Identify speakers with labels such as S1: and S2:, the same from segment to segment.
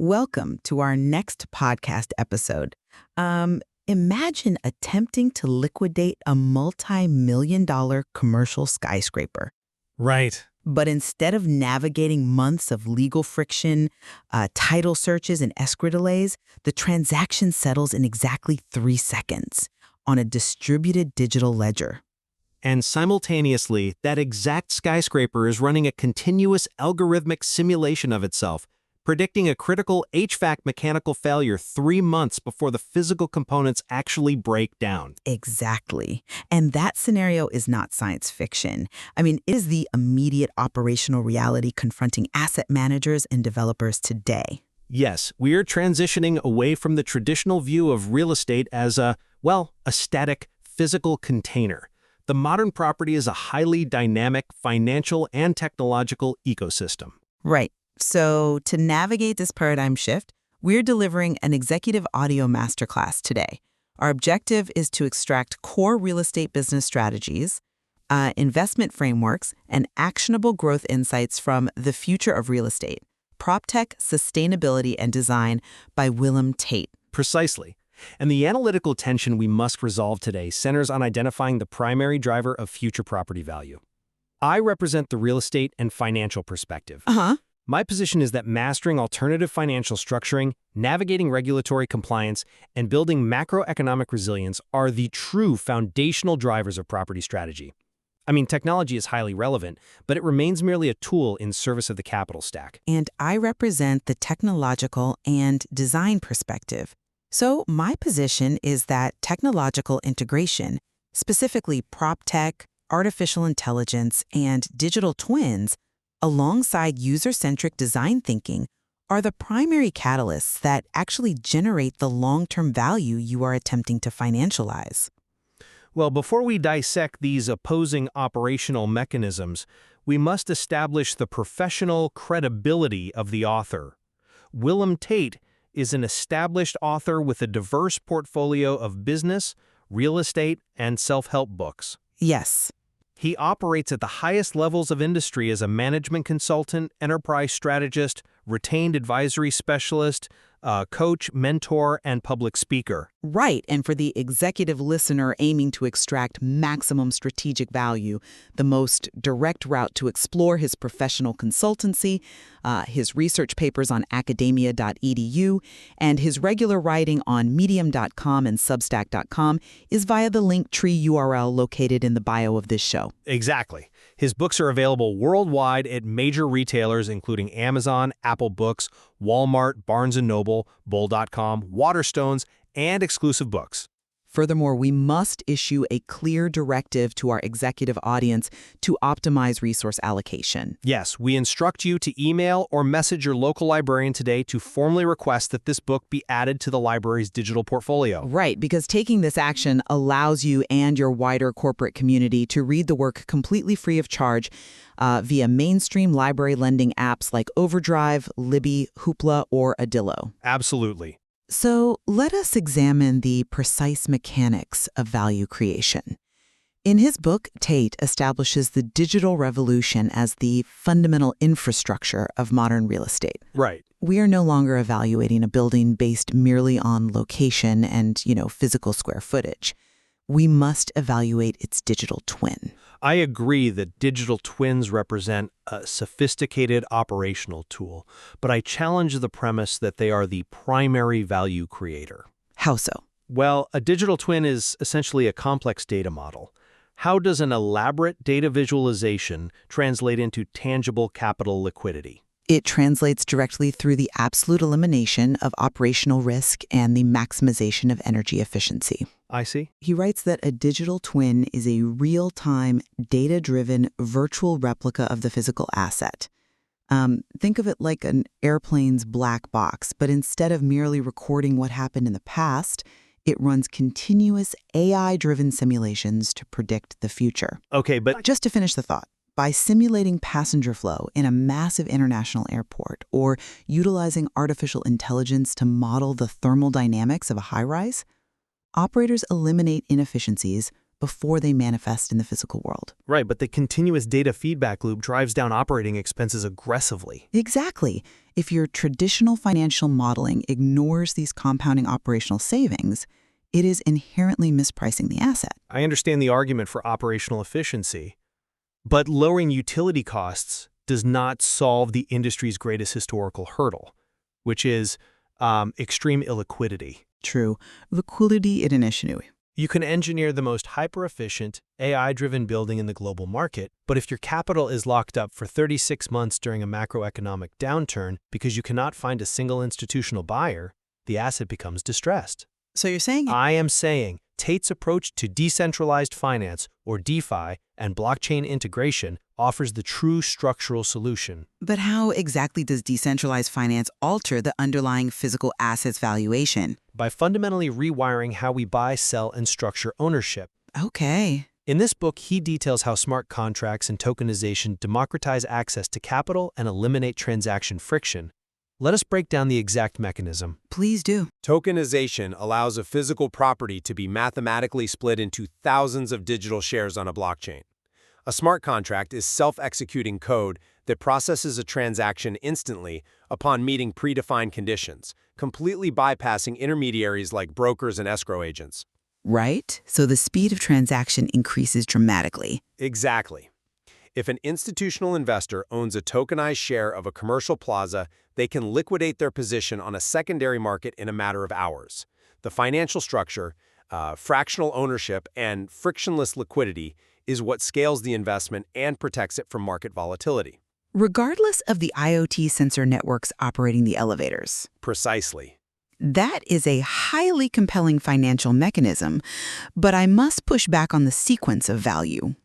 S1: Welcome to our next podcast episode. Imagine attempting to liquidate a multi-million-dollar commercial skyscraper.
S2: Right.
S1: But instead of navigating months of legal friction, title searches, and escrow delays, the transaction settles in exactly 3 seconds on a distributed digital ledger.
S2: And simultaneously, that exact skyscraper is running a continuous algorithmic simulation of itself, predicting a critical HVAC mechanical failure 3 months before the physical components actually break down.
S1: Exactly. And that scenario is not science fiction. It is the immediate operational reality confronting asset managers and developers today.
S2: Yes, we are transitioning away from the traditional view of real estate as a static, physical container. The modern property is a highly dynamic financial and technological ecosystem.
S1: Right. So to navigate this paradigm shift, we're delivering an executive audio masterclass today. Our objective is to extract core real estate business strategies, investment frameworks, and actionable growth insights from The Future of Real Estate, PropTech, Sustainability, and Design by Willem Tate.
S2: Precisely. And the analytical tension we must resolve today centers on identifying the primary driver of future property value. I represent the real estate and financial perspective. My position is that mastering alternative financial structuring, navigating regulatory compliance, and building macroeconomic resilience are the true foundational drivers of property strategy. Technology is highly relevant, but it remains merely a tool in service of the capital stack.
S1: And I represent the technological and design perspective. So my position is that technological integration, specifically PropTech, artificial intelligence, and digital twins, alongside user-centric design thinking, are the primary catalysts that actually generate the long-term value you are attempting to financialize.
S2: Well, before we dissect these opposing operational mechanisms, we must establish the professional credibility of the author. Willem Tate is an established author with a diverse portfolio of business, real estate, and self-help books.
S1: Yes.
S2: He operates at the highest levels of industry as a management consultant, enterprise strategist, retained advisory specialist, coach, mentor, and public speaker.
S1: Right, and for the executive listener aiming to extract maximum strategic value, the most direct route to explore his professional consultancy, his research papers on academia.edu, and his regular writing on medium.com and substack.com is via the Linktree URL located in the bio of this show.
S2: Exactly. His books are available worldwide at major retailers including Amazon, Apple Books, Walmart, Barnes & Noble, Bull.com, Waterstones, and Exclusive Books.
S1: Furthermore, we must issue a clear directive to our executive audience to optimize resource allocation.
S2: Yes, we instruct you to email or message your local librarian today to formally request that this book be added to the library's digital portfolio.
S1: Right, because taking this action allows you and your wider corporate community to read the work completely free of charge via mainstream library lending apps like Overdrive, Libby, Hoopla, or Adillo.
S2: Absolutely.
S1: So let us examine the precise mechanics of value creation. In his book, Tate establishes the digital revolution as the fundamental infrastructure of modern real estate.
S2: Right.
S1: We are no longer evaluating a building based merely on location and, physical square footage. We must evaluate its digital twin.
S2: I agree that digital twins represent a sophisticated operational tool, but I challenge the premise that they are the primary value creator.
S1: How so?
S2: Well, a digital twin is essentially a complex data model. How does an elaborate data visualization translate into tangible capital liquidity?
S1: It translates directly through the absolute elimination of operational risk and the maximization of energy efficiency.
S2: I see.
S1: He writes that a digital twin is a real-time, data-driven virtual replica of the physical asset. Think of it like an airplane's black box, but instead of merely recording what happened in the past, it runs continuous AI-driven simulations to predict the future.
S2: Okay, but
S1: Just to finish the thought, by simulating passenger flow in a massive international airport or utilizing artificial intelligence to model the thermal dynamics of a high-rise, operators eliminate inefficiencies before they manifest in the physical world.
S2: Right, but the continuous data feedback loop drives down operating expenses aggressively.
S1: Exactly. If your traditional financial modeling ignores these compounding operational savings, it is inherently mispricing the asset.
S2: I understand the argument for operational efficiency, but lowering utility costs does not solve the industry's greatest historical hurdle, which is extreme illiquidity.
S1: True. Liquidity in an issue.
S2: You can engineer the most hyper-efficient, AI-driven building in the global market, but if your capital is locked up for 36 months during a macroeconomic downturn because you cannot find a single institutional buyer, the asset becomes distressed.
S1: So you're saying...
S2: I am saying Tate's approach to decentralized finance, or DeFi, and blockchain integration offers the true structural solution.
S1: But how exactly does decentralized finance alter the underlying physical assets valuation?
S2: By fundamentally rewiring how we buy, sell, and structure ownership.
S1: Okay.
S2: In this book, he details how smart contracts and tokenization democratize access to capital and eliminate transaction friction. Let us break down the exact mechanism.
S1: Please do.
S3: Tokenization allows a physical property to be mathematically split into thousands of digital shares on a blockchain. A smart contract is self-executing code that processes a transaction instantly upon meeting predefined conditions, completely bypassing intermediaries like brokers and escrow agents.
S1: Right? So the speed of transaction increases dramatically.
S3: Exactly. If an institutional investor owns a tokenized share of a commercial plaza, they can liquidate their position on a secondary market in a matter of hours. The financial structure, fractional ownership, and frictionless liquidity is what scales the investment and protects it from market volatility.
S1: Regardless of the IoT sensor networks operating the elevators.
S3: Precisely.
S1: That is a highly compelling financial mechanism, but I must push back on the sequence of value.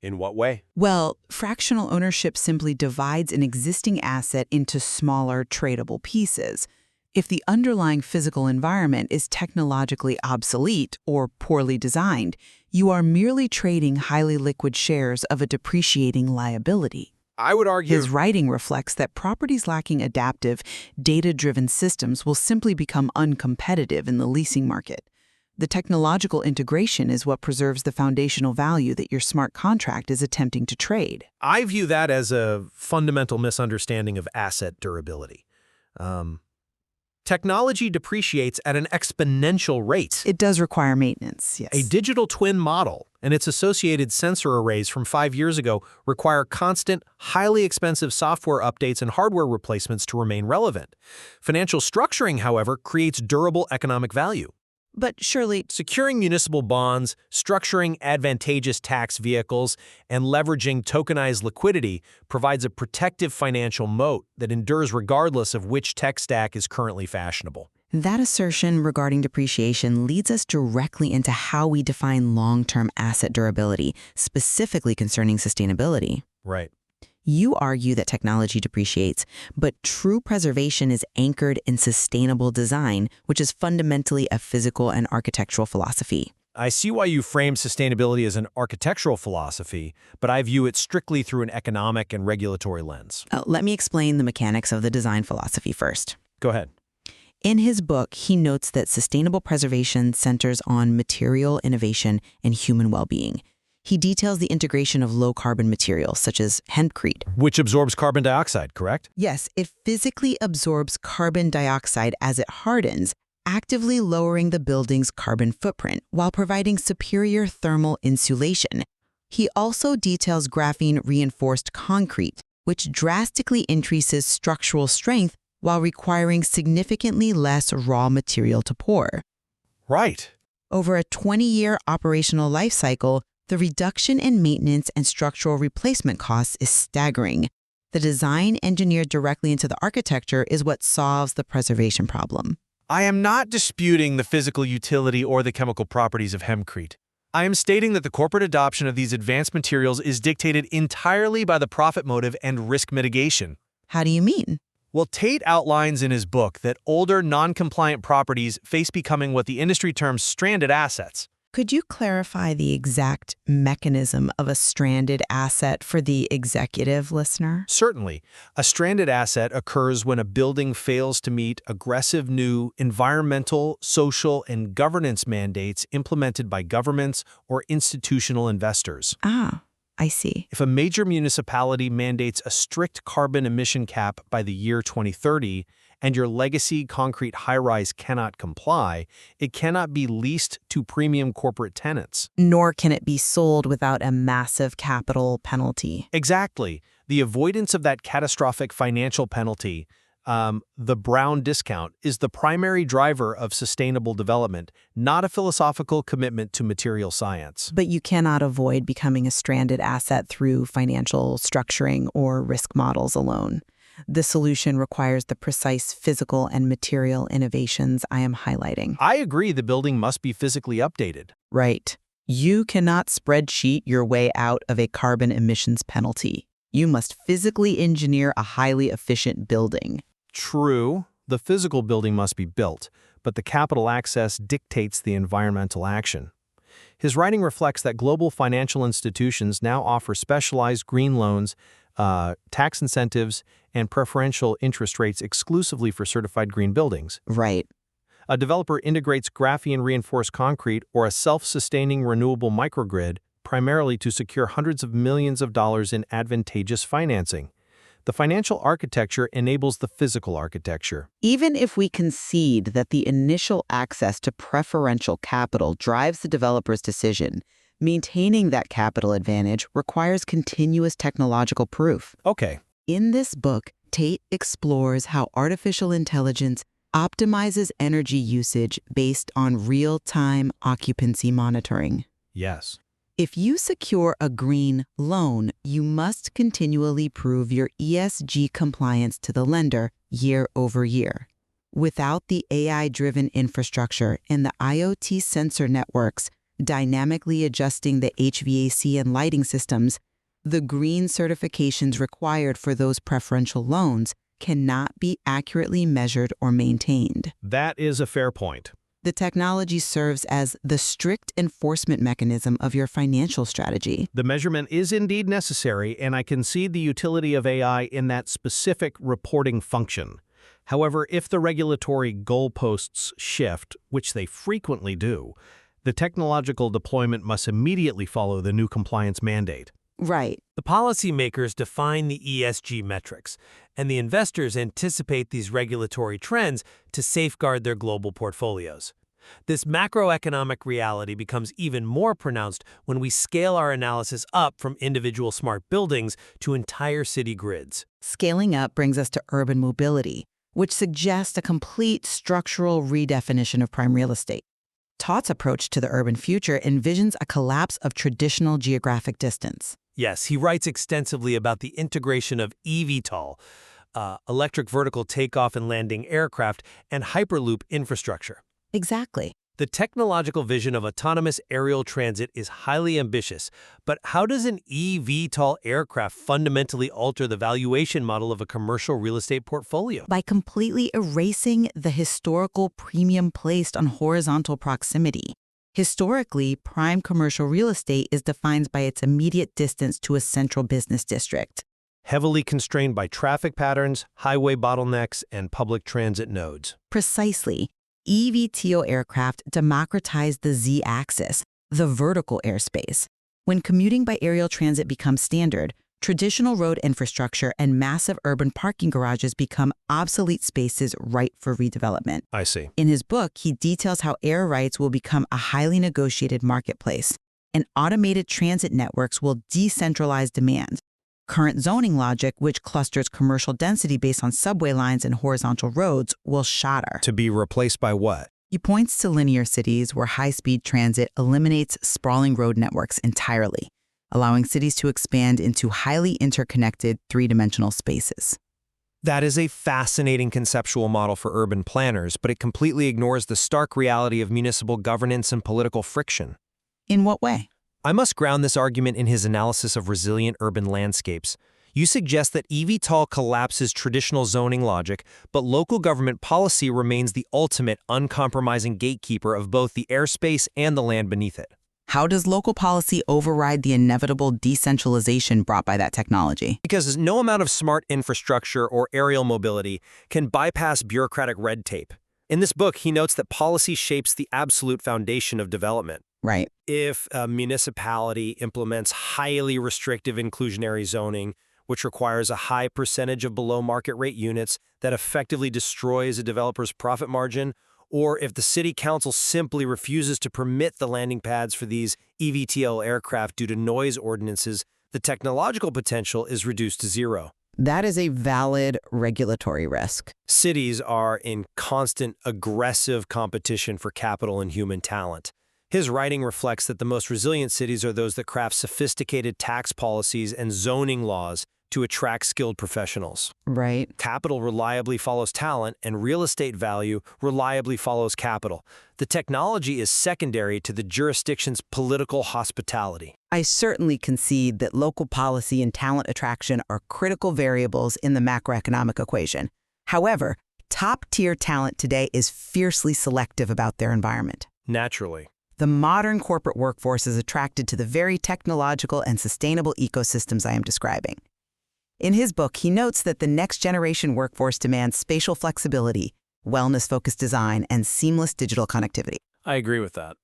S3: In what way?
S1: Well, fractional ownership simply divides an existing asset into smaller, tradable pieces. If the underlying physical environment is technologically obsolete or poorly designed, you are merely trading highly liquid shares of a depreciating liability.
S3: I would argue...
S1: His writing reflects that properties lacking adaptive, data-driven systems will simply become uncompetitive in the leasing market. The technological integration is what preserves the foundational value that your smart contract is attempting to trade.
S2: I view that as a fundamental misunderstanding of asset durability. Technology depreciates at an exponential rate.
S1: It does require maintenance, yes.
S2: A digital twin model and its associated sensor arrays from 5 years ago require constant, highly expensive software updates and hardware replacements to remain relevant. Financial structuring, however, creates durable economic value.
S1: But surely,
S2: securing municipal bonds, structuring advantageous tax vehicles, and leveraging tokenized liquidity provides a protective financial moat that endures regardless of which tech stack is currently fashionable.
S1: that assertion regarding depreciation leads us directly into how we define long-term asset durability, specifically concerning sustainability.
S2: Right.
S1: You argue that technology depreciates, but true preservation is anchored in sustainable design, which is fundamentally a physical and architectural philosophy.
S2: I see why you frame sustainability as an architectural philosophy, but I view it strictly through an economic and regulatory lens.
S1: Let me explain the mechanics of the design philosophy first.
S2: Go ahead.
S1: In his book, he notes that sustainable preservation centers on material innovation and human well-being. He details the integration of low-carbon materials, such as hempcrete.
S2: Which absorbs carbon dioxide, correct?
S1: Yes, it physically absorbs carbon dioxide as it hardens, actively lowering the building's carbon footprint while providing superior thermal insulation. He also details graphene-reinforced concrete, which drastically increases structural strength while requiring significantly less raw material to pour.
S2: Right.
S1: Over a 20-year operational life cycle, the reduction in maintenance and structural replacement costs is staggering. The design engineered directly into the architecture is what solves the preservation problem.
S2: I am not disputing the physical utility or the chemical properties of hempcrete. I am stating that the corporate adoption of these advanced materials is dictated entirely by the profit motive and risk mitigation.
S1: How do you mean?
S2: Well, Tate outlines in his book that older, non-compliant properties face becoming what the industry terms stranded assets.
S1: Could you clarify the exact mechanism of a stranded asset for the executive listener?
S2: Certainly. A stranded asset occurs when a building fails to meet aggressive new environmental, social, and governance mandates implemented by governments or institutional investors.
S1: Ah. I see.
S2: If a major municipality mandates a strict carbon emission cap by the year 2030, and your legacy concrete high-rise cannot comply, it cannot be leased to premium corporate tenants.
S1: Nor can it be sold without a massive capital penalty.
S2: Exactly. The avoidance of that catastrophic financial penalty, the Brown discount, is the primary driver of sustainable development, not a philosophical commitment to material science.
S1: But you cannot avoid becoming a stranded asset through financial structuring or risk models alone. The solution requires the precise physical and material innovations I am highlighting.
S2: I agree the building must be physically updated.
S1: Right. You cannot spreadsheet your way out of a carbon emissions penalty. You must physically engineer a highly efficient building.
S2: True, the physical building must be built, but the capital access dictates the environmental action. His writing reflects that global financial institutions now offer specialized green loans, tax incentives, and preferential interest rates exclusively for certified green buildings.
S1: Right.
S2: A developer integrates graphene-reinforced concrete or a self-sustaining renewable microgrid primarily to secure hundreds of millions of dollars in advantageous financing. The financial architecture enables the physical architecture.
S1: Even if we concede that the initial access to preferential capital drives the developer's decision, maintaining that capital advantage requires continuous technological proof.
S2: Okay.
S1: In this book, Tate explores how artificial intelligence optimizes energy usage based on real-time occupancy monitoring.
S2: Yes.
S1: If you secure a green loan, you must continually prove your ESG compliance to the lender year over year. Without the AI-driven infrastructure and the IoT sensor networks dynamically adjusting the HVAC and lighting systems, the green certifications required for those preferential loans cannot be accurately measured or maintained.
S2: That is a fair point.
S1: The technology serves as the strict enforcement mechanism of your financial strategy.
S2: The measurement is indeed necessary, and I concede the utility of AI in that specific reporting function. However, if the regulatory goalposts shift, which they frequently do, the technological deployment must immediately follow the new compliance mandate.
S1: Right.
S4: The policymakers define the ESG metrics, and the investors anticipate these regulatory trends to safeguard their global portfolios. This macroeconomic reality becomes even more pronounced when we scale our analysis up from individual smart buildings to entire city grids.
S1: Scaling up brings us to urban mobility, which suggests a complete structural redefinition of prime real estate. Tate's approach to the urban future envisions a collapse of traditional geographic distance.
S4: Yes, he writes extensively about the integration of eVTOL, electric vertical takeoff and landing aircraft, and Hyperloop infrastructure.
S1: Exactly.
S4: The technological vision of autonomous aerial transit is highly ambitious, but how does an eVTOL aircraft fundamentally alter the valuation model of a commercial real estate portfolio?
S1: By completely erasing the historical premium placed on horizontal proximity. Historically, prime commercial real estate is defined by its immediate distance to a central business district.
S2: Heavily constrained by traffic patterns, highway bottlenecks, and public transit nodes.
S1: Precisely. eVTOL aircraft democratize the Z-axis, the vertical airspace. When commuting by aerial transit becomes standard, traditional road infrastructure and massive urban parking garages become obsolete spaces ripe for redevelopment.
S2: I see.
S1: In his book, he details how air rights will become a highly negotiated marketplace, and automated transit networks will decentralize demand. Current zoning logic, which clusters commercial density based on subway lines and horizontal roads, will shatter.
S2: To be replaced by what?
S1: He points to linear cities where high-speed transit eliminates sprawling road networks entirely, allowing cities to expand into highly interconnected three-dimensional spaces.
S3: That is a fascinating conceptual model for urban planners, but it completely ignores the stark reality of municipal governance and political friction.
S1: In what way?
S3: I must ground this argument in his analysis of resilient urban landscapes. You suggest that eVTOL collapses traditional zoning logic, but local government policy remains the ultimate uncompromising gatekeeper of both the airspace and the land beneath it.
S1: How does local policy override the inevitable decentralization brought by that technology?
S3: Because no amount of smart infrastructure or aerial mobility can bypass bureaucratic red tape. In this book, he notes that policy shapes the absolute foundation of development.
S1: Right.
S2: If a municipality implements highly restrictive inclusionary zoning, which requires a high percentage of below-market rate units that effectively destroys a developer's profit margin, or if the city council simply refuses to permit the landing pads for these eVTOL aircraft due to noise ordinances, the technological potential is reduced to zero.
S1: That is a valid regulatory risk.
S2: Cities are in constant, aggressive competition for capital and human talent. His writing reflects that the most resilient cities are those that craft sophisticated tax policies and zoning laws to attract skilled professionals.
S1: Right.
S2: Capital reliably follows talent, and real estate value reliably follows capital. The technology is secondary to the jurisdiction's political hospitality.
S1: I certainly concede that local policy and talent attraction are critical variables in the macroeconomic equation. However, top-tier talent today is fiercely selective about their environment.
S2: Naturally.
S1: The modern corporate workforce is attracted to the very technological and sustainable ecosystems I am describing. In his book, he notes that the next-generation workforce demands spatial flexibility, wellness-focused design, and seamless digital connectivity.
S2: I agree with that.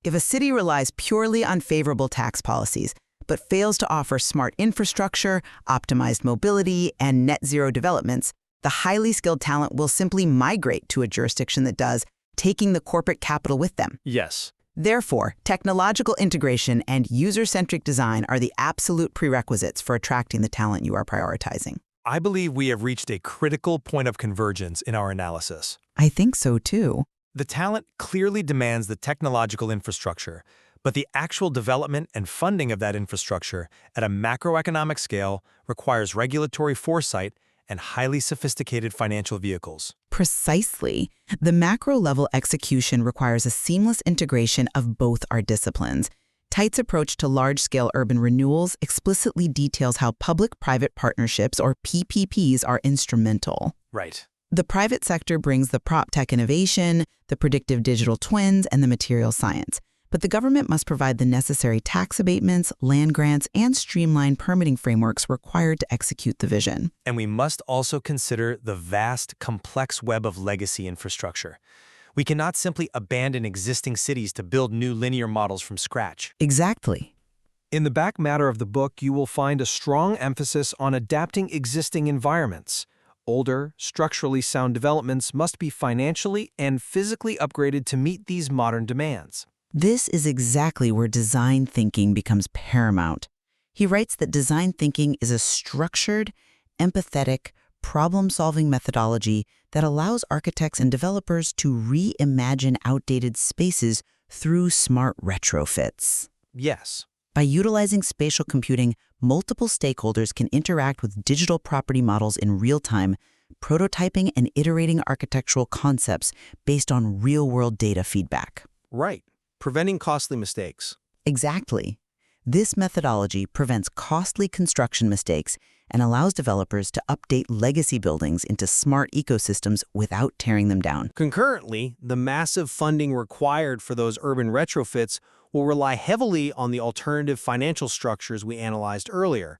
S1: If a city relies purely on favorable tax policies, but fails to offer smart infrastructure, optimized mobility, and net-zero developments, the highly skilled talent will simply migrate to a jurisdiction that does, taking the corporate capital with them.
S2: Yes.
S1: Therefore, technological integration and user-centric design are the absolute prerequisites for attracting the talent you are prioritizing.
S4: I believe we have reached a critical point of convergence in our analysis.
S1: I think so, too.
S4: The talent clearly demands the technological infrastructure, but the actual development and funding of that infrastructure at a macroeconomic scale requires regulatory foresight and highly sophisticated financial vehicles.
S1: Precisely. The macro-level execution requires a seamless integration of both our disciplines. Teit's approach to large-scale urban renewals explicitly details how public-private partnerships, or PPPs, are instrumental.
S4: Right.
S1: The private sector brings the prop tech innovation, the predictive digital twins, and the material science. But the government must provide the necessary tax abatements, land grants, and streamlined permitting frameworks required to execute the vision.
S4: And we must also consider the vast, complex web of legacy infrastructure. We cannot simply abandon existing cities to build new linear models from scratch.
S1: Exactly.
S2: In the back matter of the book, you will find a strong emphasis on adapting existing environments. Older, structurally sound developments must be financially and physically upgraded to meet these modern demands.
S1: This is exactly where design thinking becomes paramount. He writes that design thinking is a structured, empathetic, problem-solving methodology that allows architects and developers to reimagine outdated spaces through smart retrofits.
S2: Yes.
S1: By utilizing spatial computing, multiple stakeholders can interact with digital property models in real time, prototyping and iterating architectural concepts based on real-world data feedback.
S2: Right. Preventing costly mistakes.
S1: Exactly. This methodology prevents costly construction mistakes and allows developers to update legacy buildings into smart ecosystems without tearing them down.
S2: Concurrently, the massive funding required for those urban retrofits will rely heavily on the alternative financial structures we analyzed earlier.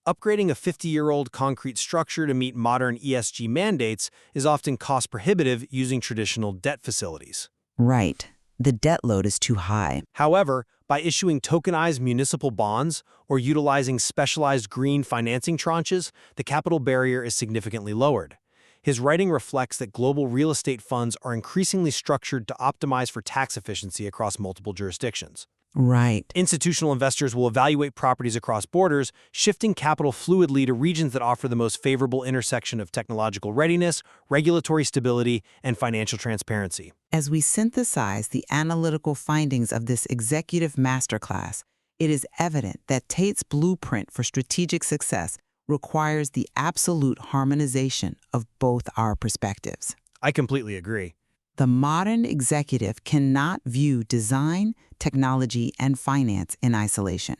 S2: Upgrading a 50-year-old concrete structure to meet modern ESG mandates is often cost-prohibitive using traditional debt facilities.
S1: Right. The debt load is too high.
S2: However, by issuing tokenized municipal bonds or utilizing specialized green financing tranches, the capital barrier is significantly lowered. His writing reflects that global real estate funds are increasingly structured to optimize for tax efficiency across multiple jurisdictions.
S1: Right.
S2: Institutional investors will evaluate properties across borders, shifting capital fluidly to regions that offer the most favorable intersection of technological readiness, regulatory stability, and financial transparency.
S1: As we synthesize the analytical findings of this executive masterclass, it is evident that Tate's blueprint for strategic success requires the absolute harmonization of both our perspectives.
S2: I completely agree.
S1: The modern executive cannot view design, technology, and finance in isolation.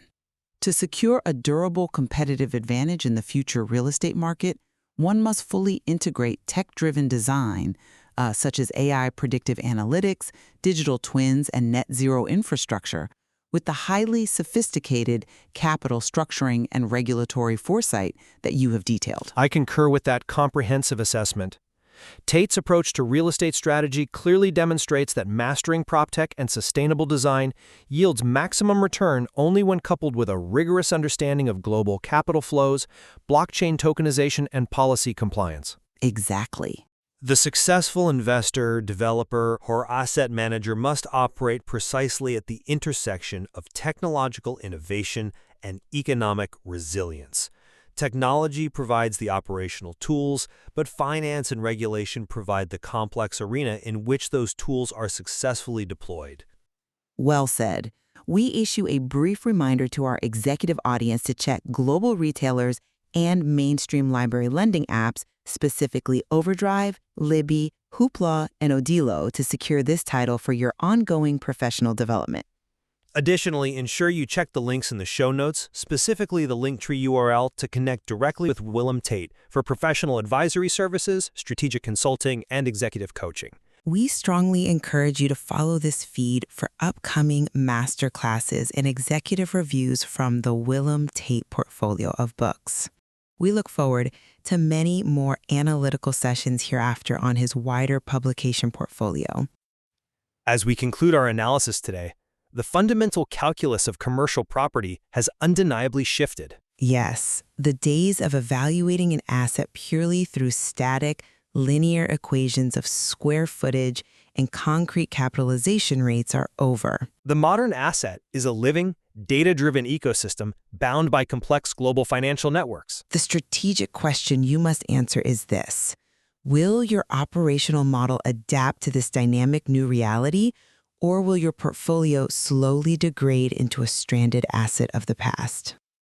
S1: To secure a durable competitive advantage in the future real estate market, one must fully integrate tech-driven design, such as AI predictive analytics, digital twins, and net zero infrastructure, with the highly sophisticated capital structuring and regulatory foresight that you have detailed.
S2: I concur with that comprehensive assessment. Tate's approach to real estate strategy clearly demonstrates that mastering PropTech and sustainable design yields maximum return only when coupled with a rigorous understanding of global capital flows, blockchain tokenization, and policy compliance.
S1: Exactly.
S4: The successful investor, developer, or asset manager must operate precisely at the intersection of technological innovation and economic resilience. Technology provides the operational tools, but finance and regulation provide the complex arena in which those tools are successfully deployed.
S1: Well said. We issue a brief reminder to our executive audience to check global retailers and mainstream library lending apps, specifically Overdrive, Libby, Hoopla, and Odilo, to secure this title for your ongoing professional development.
S4: Additionally, ensure you check the links in the show notes, specifically the Linktree URL, to connect directly with Willem Tate for professional advisory services, strategic consulting, and executive coaching.
S1: We strongly encourage you to follow this feed for upcoming masterclasses and executive reviews from the Willem Tate portfolio of books. We look forward to many more analytical sessions hereafter on his wider publication portfolio.
S4: As we conclude our analysis today, the fundamental calculus of commercial property has undeniably shifted.
S1: Yes, the days of evaluating an asset purely through static, linear equations of square footage and concrete capitalization rates are over.
S4: The modern asset is a living, data-driven ecosystem bound by complex global financial networks.
S1: The strategic question you must answer is this: will your operational model adapt to this dynamic new reality, or will your portfolio slowly degrade into a stranded asset of the past?